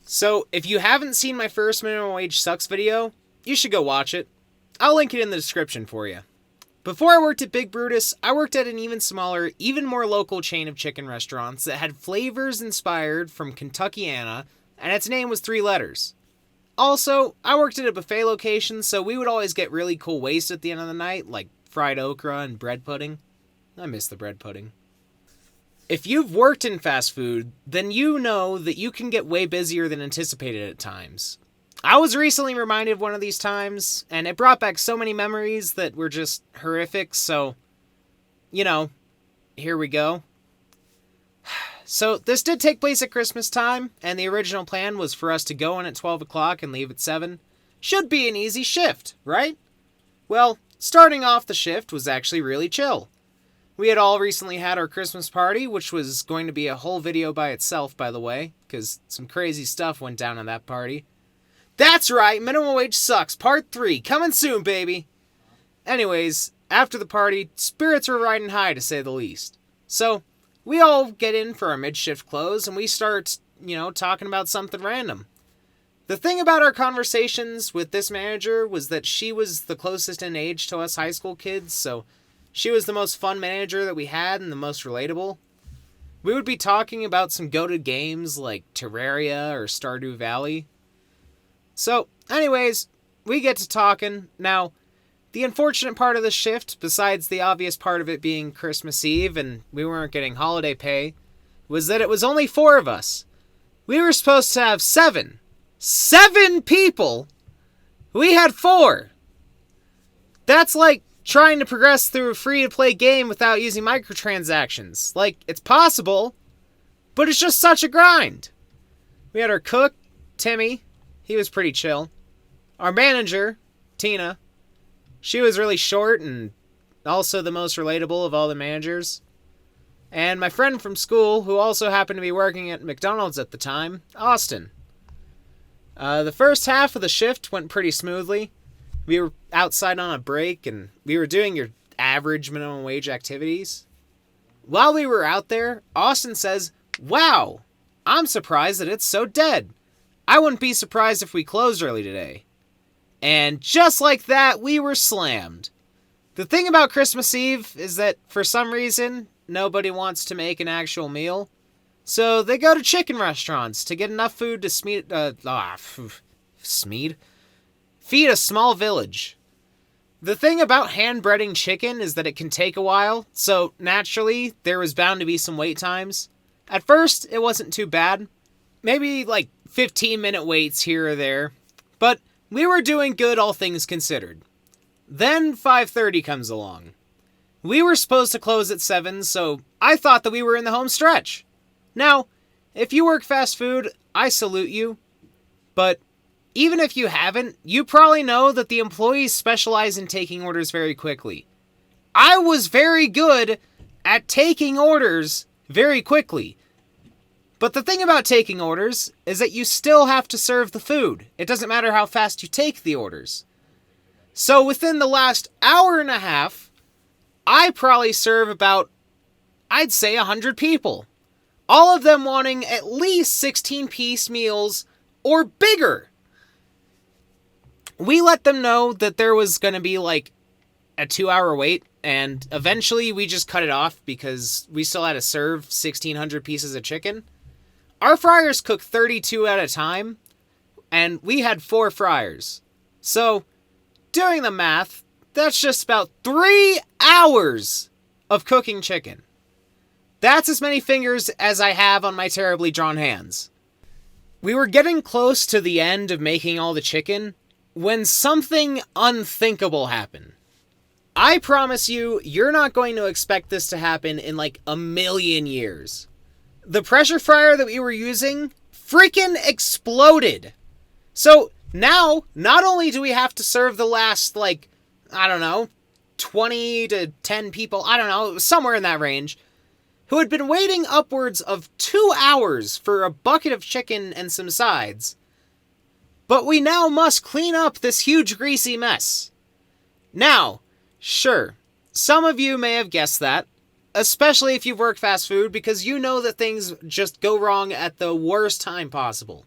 So, if you haven't seen my first minimum wage sucks video, you should go watch it. I'll link it in the description for you. Before I worked at Big Brutus, I worked at an even smaller, even more local chain of chicken restaurants that had flavors inspired from Kentuckiana, and its name was 3 letters. Also, I worked at a buffet location, so we would always get really cool waste at the end of the night, like fried okra and bread pudding. I miss the bread pudding. If you've worked in fast food, then you know that you can get way busier than anticipated at times. I was recently reminded of one of these times, and it brought back so many memories that were just horrific, so, here we go. So, this did take place at Christmas time, and the original plan was for us to go in at 12 o'clock and leave at 7. Should be an easy shift, right? Well, starting off the shift was actually really chill. We had all recently had our Christmas party, which was going to be a whole video by itself, by the way, because some crazy stuff went down at that party. That's right, Minimum Wage Sucks, Part 3, coming soon, baby! Anyways, after the party, spirits were riding high, to say the least. So, we all get in for our mid-shift close, and we start, talking about something random. The thing about our conversations with this manager was that she was the closest in age to us high school kids, so she was the most fun manager that we had and the most relatable. We would be talking about some goated games like Terraria or Stardew Valley. So, anyways, we get to talking. Now, the unfortunate part of the shift, besides the obvious part of it being Christmas Eve and we weren't getting holiday pay, was that it was only 4 of us. We were supposed to have 7. 7 people! We had 4! That's like trying to progress through a free-to-play game without using microtransactions. Like, it's possible, but it's just such a grind. We had our cook, Timmy. He was pretty chill. Our manager, Tina. She was really short and also the most relatable of all the managers. And my friend from school, who also happened to be working at McDonald's at the time, Austin. The first half of the shift went pretty smoothly. We were outside on a break, and we were doing your average minimum wage activities. While we were out there, Austin says, "Wow, I'm surprised that it's so dead. I wouldn't be surprised if we closed early today." And just like that, we were slammed. The thing about Christmas Eve is that, for some reason, nobody wants to make an actual meal. So they go to chicken restaurants to get enough food to feed a small village. The thing about hand-breading chicken is that it can take a while, so naturally, there was bound to be some wait times. At first, it wasn't too bad. Maybe like 15-minute waits here or there. But we were doing good, all things considered. Then 5:30 comes along. We were supposed to close at 7, so I thought that we were in the home stretch. Now, if you work fast food, I salute you. But even if you haven't, you probably know that the employees specialize in taking orders very quickly. I was very good at taking orders very quickly. But the thing about taking orders is that you still have to serve the food. It doesn't matter how fast you take the orders. So within the last hour and a half, I probably serve about, I'd say, 100 people. All of them wanting at least 16-piece meals or bigger. We let them know that there was going to be like a 2-hour wait, and eventually we just cut it off because we still had to serve 1,600 pieces of chicken. Our fryers cook 32 at a time, and we had 4 fryers. So, doing the math, that's just about 3 hours of cooking chicken. That's as many fingers as I have on my terribly drawn hands. We were getting close to the end of making all the chicken when something unthinkable happened. I promise you, you're not going to expect this to happen in like a million years. The pressure fryer that we were using freaking exploded. So now, not only do we have to serve the last, 20 to 10 people, somewhere in that range, who had been waiting upwards of 2 hours for a bucket of chicken and some sides, but we now must clean up this huge greasy mess. Now, sure, some of you may have guessed that, especially if you've worked fast food, because you know that things just go wrong at the worst time possible.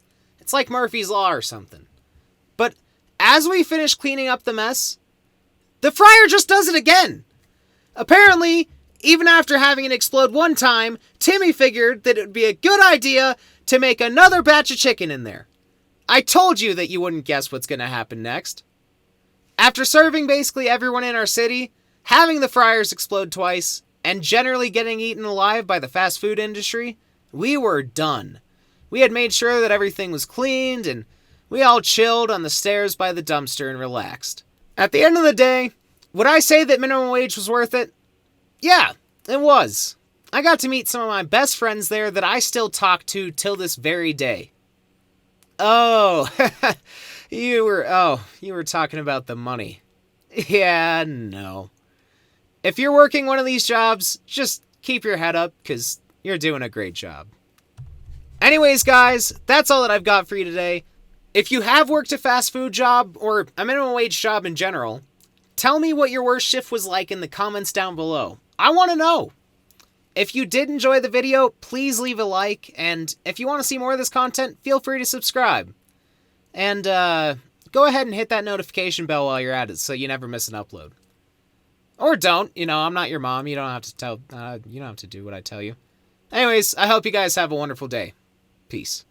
It's like Murphy's Law or something. But as we finish cleaning up the mess, the fryer just does it again. Apparently, even after having it explode one time, Timmy figured that it would be a good idea to make another batch of chicken in there. I told you that you wouldn't guess what's going to happen next. After serving basically everyone in our city, having the fryers explode twice, and generally getting eaten alive by the fast food industry, we were done. We had made sure that everything was cleaned, and we all chilled on the stairs by the dumpster and relaxed. At the end of the day, would I say that minimum wage was worth it? Yeah, it was. I got to meet some of my best friends there that I still talk to till this very day. Oh, you were talking about the money. Yeah, no. If you're working one of these jobs, just keep your head up, because you're doing a great job. Anyways, guys, that's all that I've got for you today. If you have worked a fast food job, or a minimum wage job in general, tell me what your worst shift was like in the comments down below. I want to know. If you did enjoy the video, please leave a like, and if you want to see more of this content, feel free to subscribe. And go ahead and hit that notification bell while you're at it so you never miss an upload. Or don't, I'm not your mom, you don't have to do what I tell you. Anyways, I hope you guys have a wonderful day. Peace.